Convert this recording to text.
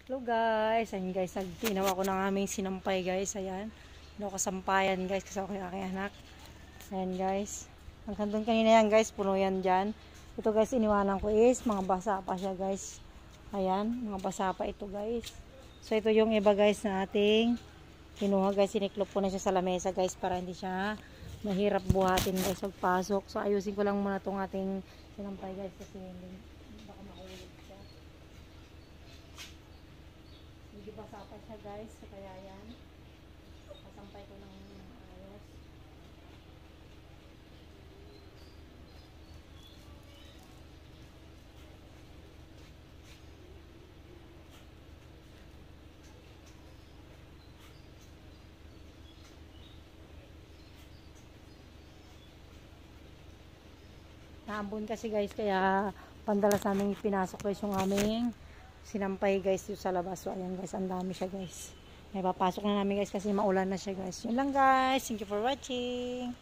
Hello guys, ayan guys, nagtinaw ako ng aming sinampay guys, ayan. Kasampayan guys, kasi ako yung aking anak. Ayan guys, hanggang doon kanina yan guys, puno yan dyan. Ito guys, iniwanan ko is, mga basa pa siya guys. Ayan, mga basa pa ito guys. So ito yung iba guys na ating kinuha guys, siniklop ko na siya sa lamesa guys, para hindi siya mahirap buhatin guys pagpasok. So ayusin ko lang muna itong ating sinampay guys, kasi baka mahulog siya. Medyo basa pa siya guys, so kaya yan kasampay ko ng ayos. Naambon kasi guys, kaya pandalas namin pinasok guys yung aming sinampay guys yung sa labas. So ayan guys, ang dami siya guys. May papasok na namin guys kasi maulan na siya guys. Yun lang guys, thank you for watching.